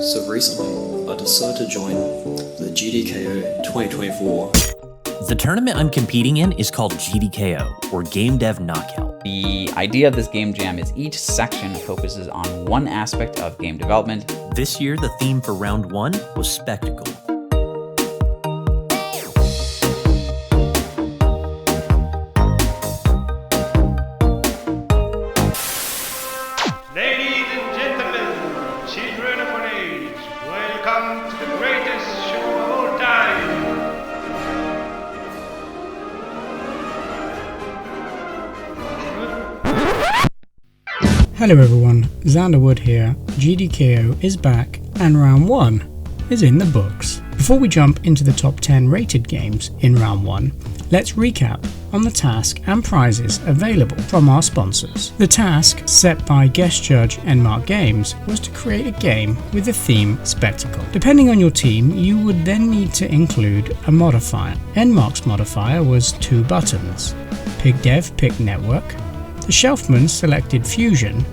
So recently, I decided to join the GDKO 2024. The tournament I'm competing in is called GDKO, or Game Dev Knockout. The idea of this game jam is each section focuses on one aspect of game development. This year, the theme for round 1 was spectacle. Ladies and gentlemen, children of all age, welcome to the greatest show of all time. Hello everyone, Xanderwood here. GDKO is back and round 1 is in the books. Before we jump into the top 10 rated games in round 1, let's recap on the task and prizes available from our sponsors. The task, set by guest judge Enmark Games, was to create a game with the theme Spectacle. Depending on your team, you would then need to include a modifier. Enmark's modifier was 2 buttons. PigDev picked Network, the Shelfman selected Fusion,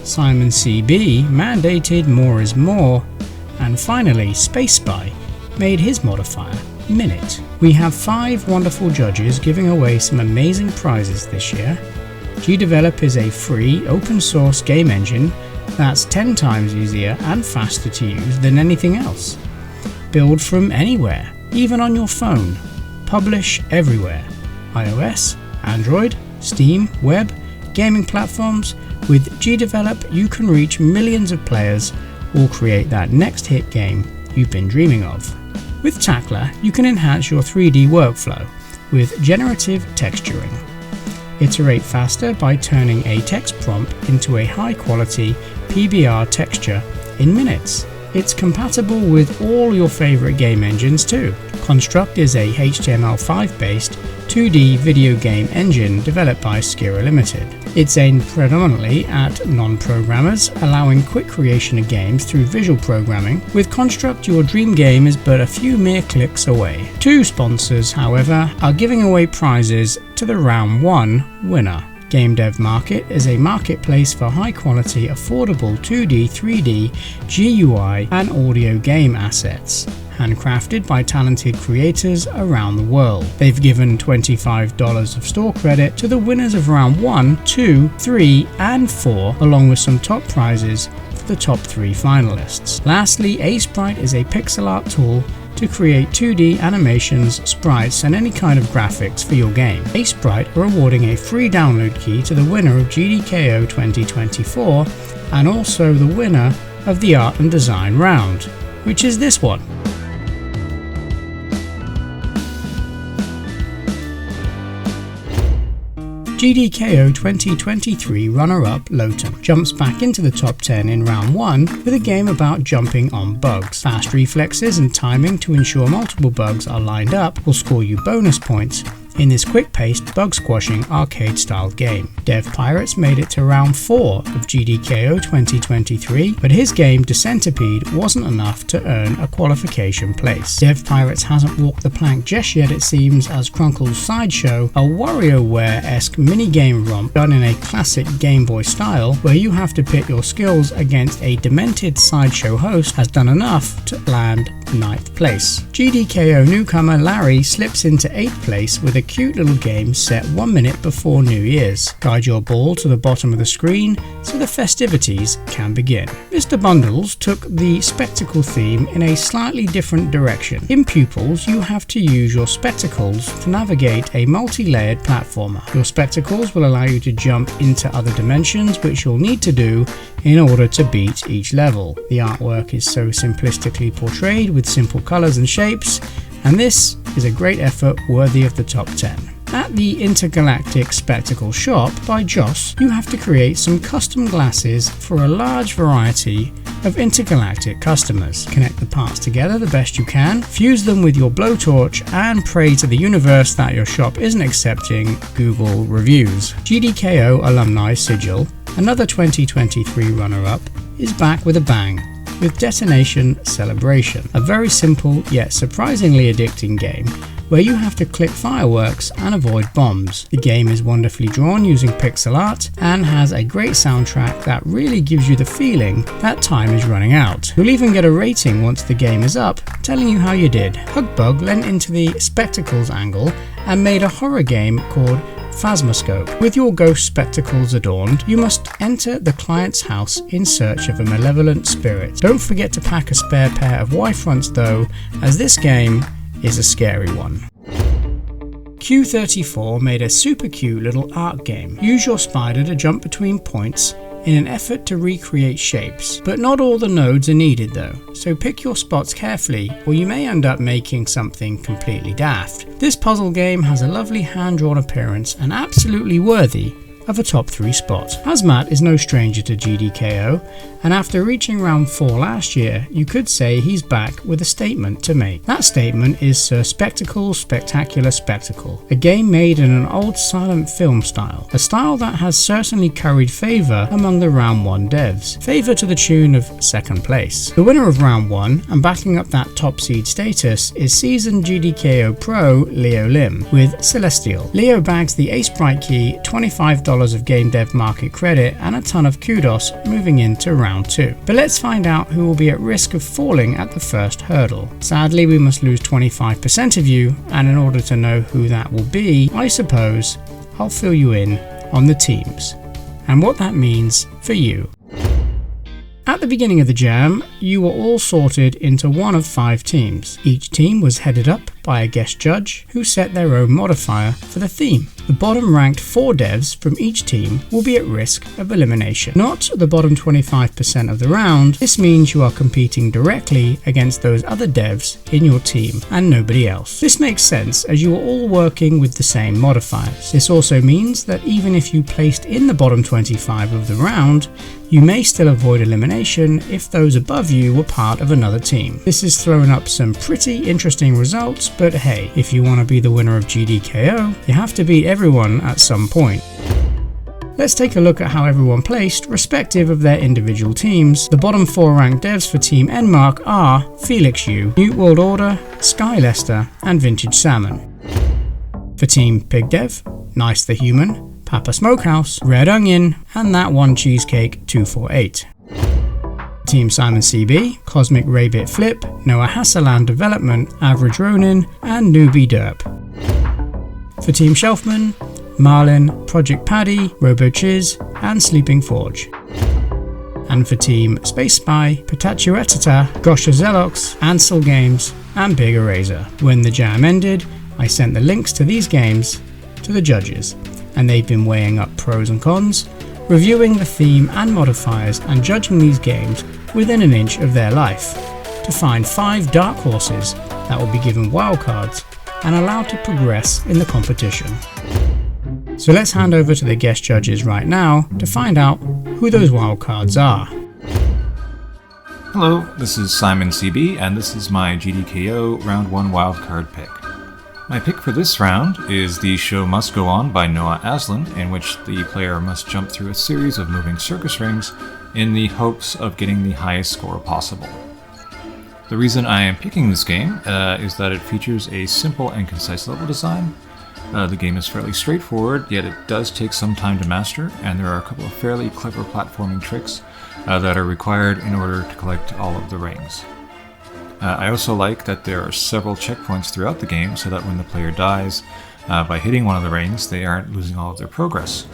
Simon CB mandated More is More, and finally Space Spy made his modifier Minute. We have 5 wonderful judges giving away some amazing prizes this year. GDevelop is a free open source game engine that's 10 times easier and faster to use than anything else. Build from anywhere, even on your phone. Publish everywhere. iOS, Android, Steam, web, gaming platforms. With GDevelop, you can reach millions of players or create that next hit game you've been dreaming of. With Tackler, you can enhance your 3D workflow with generative texturing. Iterate faster by turning a text prompt into a high-quality PBR texture in minutes. It's compatible with all your favorite game engines too. Construct is a HTML5 based 2D video game engine developed by Skira Limited. It's aimed predominantly at non-programmers, allowing quick creation of games through visual programming. With Construct, your dream game is but a few mere clicks away. 2 sponsors, however, are giving away prizes to the round 1 winner. Game Dev Market is a marketplace for high-quality, affordable 2D, 3D, GUI and audio game assets, handcrafted by talented creators around the world. They've given $25 of store credit to the winners of round 1, 2, 3 and 4, along with some top prizes for the top 3 finalists. Lastly, Sprite is a pixel art tool to create 2D animations, sprites and any kind of graphics for your game. Sprite are awarding a free download key to the winner of GDKO 2024 and also the winner of the art and design round, which is this one. GDKO 2023 runner-up Lowton jumps back into the top 10 in round 1 with a game about jumping on bugs. Fast reflexes and timing to ensure multiple bugs are lined up will score you bonus points in this quick-paced, bug-squashing, arcade-style game. Dev Pirates made it to round 4 of GDKO 2023, but his game Descentipede wasn't enough to earn a qualification place. Dev Pirates hasn't walked the plank just yet, it seems, as Crunkle's Sideshow, a WarioWare-esque mini-game romp done in a classic Game Boy style, where you have to pit your skills against a demented Sideshow host, has done enough to land 9th place. GDKO newcomer Larry slips into 8th place with a cute little game set 1 minute before New Year's. Guide your ball to the bottom of the screen so the festivities can begin. Mr. Bundles took the spectacle theme in a slightly different direction. In Pupils, you have to use your spectacles to navigate a multi-layered platformer. Your spectacles will allow you to jump into other dimensions, which you'll need to do in order to beat each level. The artwork is so simplistically portrayed with simple colors and shapes, and this is a great effort worthy of the top 10. At the Intergalactic Spectacle Shop by Joss, you have to create some custom glasses for a large variety of intergalactic customers. Connect the parts together the best you can, fuse them with your blowtorch, and pray to the universe that your shop isn't accepting Google reviews. GDKO Alumni Sigil, another 2023 runner-up, is back with a bang with Detonation Celebration, a very simple yet surprisingly addicting game where you have to click fireworks and avoid bombs. The game is wonderfully drawn using pixel art and has a great soundtrack that really gives you the feeling that time is running out. You'll even get a rating once the game is up, telling you how you did. Hugbug lent into the spectacles angle and made a horror game called Phasmoscope. With your ghost spectacles adorned, you must enter the client's house in search of a malevolent spirit. Don't forget to pack a spare pair of Y-fronts though, as this game is a scary one. Q34 made a super cute little art game. Use your spider to jump between points in an effort to recreate shapes, but not all the nodes are needed though, so pick your spots carefully or you may end up making something completely daft. This puzzle game has a lovely hand-drawn appearance and absolutely worthy of a top 3 spot. Hazmat is no stranger to GDKO, and after reaching round 4 last year, you could say he's back with a statement to make. That statement is Sir Spectacle's Spectacular Spectacle, a game made in an old silent film style, a style that has certainly curried favour among the round 1 devs, favour to the tune of 2nd place. The winner of round 1 and backing up that top seed status is seasoned GDKO pro Leo Lim with Celestial. Leo bags the Ace Bright key, $25 of game dev market credit and a ton of kudos moving into round 2. But let's find out who will be at risk of falling at the first hurdle. Sadly, we must lose 25% of you, and in order to know who that will be, I suppose I'll fill you in on the teams and what that means for you. At the beginning of the jam, you were all sorted into one of 5 teams. Each team was headed up by a guest judge who set their own modifier for the theme. The bottom ranked 4 devs from each team will be at risk of elimination. Not the bottom 25% of the round. This means you are competing directly against those other devs in your team and nobody else. This makes sense as you are all working with the same modifiers. This also means that even if you placed in the bottom 25 of the round, you may still avoid elimination if those above you were part of another team. This has thrown up some pretty interesting results, but hey, if you want to be the winner of GDKO, you have to beat everyone at some point. Let's take a look at how everyone placed, respective of their individual teams. The bottom 4 ranked devs for Team Enmark are Felix Yu, New World Order, Sky Lester, and Vintage Salmon. For Team Pig Dev, Nice the Human, Papa Smokehouse, Red Onion, and That One Cheesecake 248. Team Simon CB, Cosmic Rabbit Flip, Noah Hassalan Development, Average Ronin, and Newbie Derp. For Team Shelfman, Marlin, Project Paddy, RoboChiz, and Sleeping Forge. And for Team Space Spy, Patachuetata, Gosha Zelox, Ansel Games, and Big Eraser. When the jam ended, I sent the links to these games to the judges, and they've been weighing up pros and cons, reviewing the theme and modifiers and judging these games within an inch of their life to find 5 dark horses that will be given wildcards and allowed to progress in the competition. So let's hand over to the guest judges right now to find out who those wildcards are. Hello, this is Simon CB and this is my GDKO Round 1 wildcard pick. My pick for this round is The Show Must Go On by Noah Aslan, in which the player must jump through a series of moving circus rings in the hopes of getting the highest score possible. The reason I am picking this game is that it features a simple and concise level design. The game is fairly straightforward, yet it does take some time to master, and there are a couple of fairly clever platforming tricks that are required in order to collect all of the rings. I also like that there are several checkpoints throughout the game so that when the player dies by hitting one of the rings, they aren't losing all of their progress.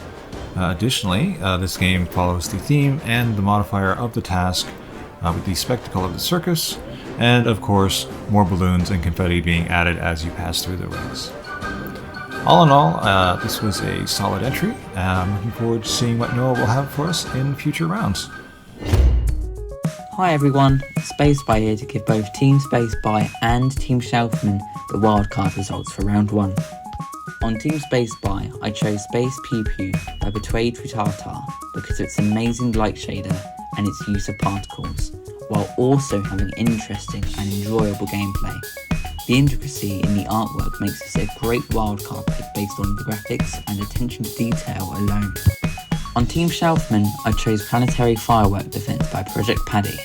Additionally, this game follows the theme and the modifier of the task with the spectacle of the circus, and of course, more balloons and confetti being added as you pass through the rings. All in all, this was a solid entry. I'm looking forward to seeing what Noah will have for us in future rounds. Hi everyone, Space Spy here to give both Team Space Spy and Team Shelfman the wildcard results for round 1. On Team Space Spy, I chose Space Pew Pew by Betrayed Futata because of its amazing light shader and its use of particles, while also having interesting and enjoyable gameplay. The intricacy in the artwork makes this a great wildcard pick based on the graphics and attention to detail alone. On Team Shelfman, I chose Planetary Firework Defense by Project Paddy.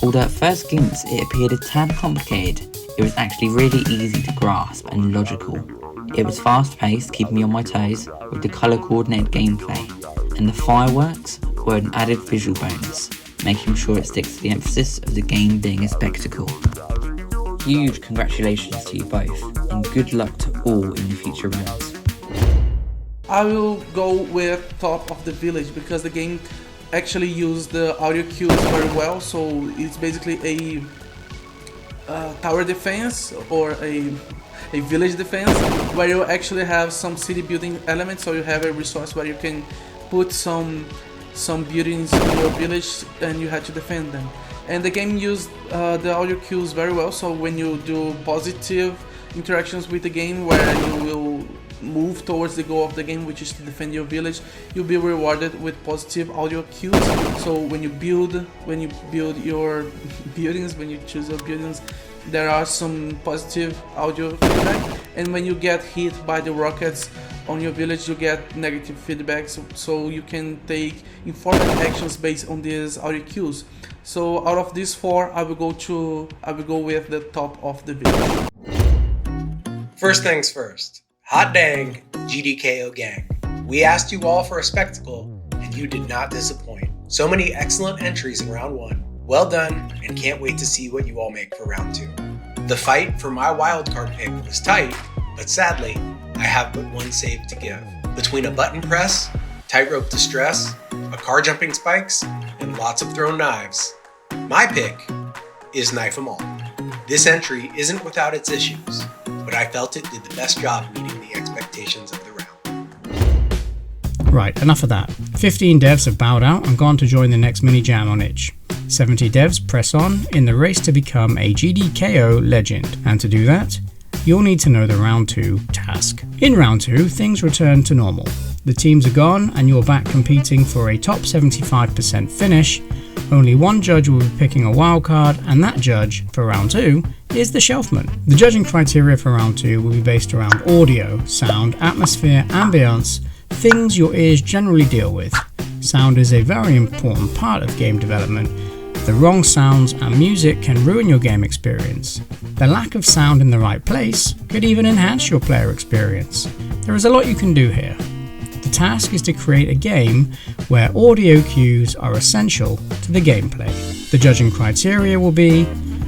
Although at first glimpse it appeared a tad complicated, it It was actually really easy to grasp and logical. It was fast-paced, keeping me on my toes, with the colour-coordinated gameplay, and the fireworks were an added visual bonus, making sure it sticks to the emphasis of the game being a spectacle. Huge congratulations to you both, and good luck to all in the future rounds. I will go with Top of the Village because the game actually used the audio cues very well, so it's basically a tower defense or a village defense where you actually have some city building elements, so you have a resource where you can put some buildings in your village and you have to defend them. And the game used the audio cues very well, so when you do positive interactions with the game where you will move towards the goal of the game, which is to defend your village, you'll be rewarded with positive audio cues. So when you build your buildings, when you choose your buildings, there are some positive audio feedback, and when you get hit by the rockets on your village, you get negative feedback, so you can take informed actions based on these audio cues. So out of these four, I will go with the Top of the Village. First things first. Hot dang, GDKO gang. We asked you all for a spectacle, and you did not disappoint. So many excellent entries in round 1. Well done, and can't wait to see what you all make for round 2. The fight for my wildcard pick was tight, but sadly, I have but one save to give. Between a button press, tightrope distress, a car jumping spikes, and lots of thrown knives, my pick is Knife 'em All. This entry isn't without its issues, but I felt it did the best job meeting the expectations of the round. Right, enough of that. 15 devs have bowed out and gone to join the next mini jam on itch. 70 devs press on in the race to become a GDKO legend, and to do that, you'll need to know the round 2 task. In round 2, things return to normal. The teams are gone and you're back competing for a top 75% finish. Only one judge will be picking a wildcard, and that judge for round 2 is the Shelfman. The judging criteria for round 2 will be based around audio, sound, atmosphere, ambience, things your ears generally deal with. Sound is a very important part of game development. The wrong sounds and music can ruin your game experience. The lack of sound in the right place could even enhance your player experience. There is a lot you can do here. The task is to create a game where audio cues are essential to the gameplay. The judging criteria will be: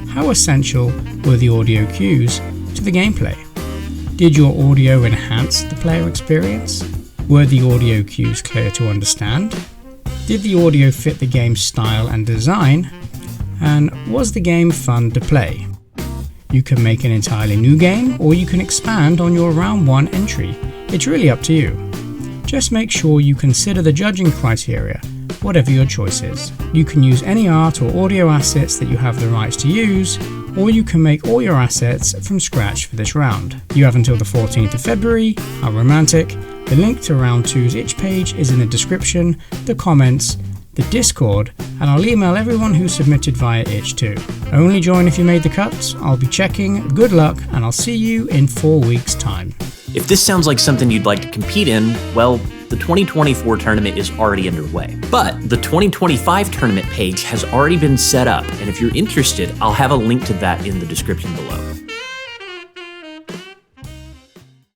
how essential were the audio cues to the gameplay? Did your audio enhance the player experience? Were the audio cues clear to understand? Did the audio fit the game's style and design? And was the game fun to play? You can make an entirely new game, or you can expand on your round 1 entry. It's really up to you. Just make sure you consider the judging criteria, whatever your choice is. You can use any art or audio assets that you have the rights to use, or you can make all your assets from scratch for this round. You have until the 14th of February, how romantic. The link to round 2's itch page is in the description, the comments, the Discord, and I'll email everyone who submitted via itch too. Only join if you made the cut. I'll be checking. Good luck, and I'll see you in 4 weeks' time. If this sounds like something you'd like to compete in, well, the 2024 tournament is already underway. But the 2025 tournament page has already been set up, and if you're interested, I'll have a link to that in the description below.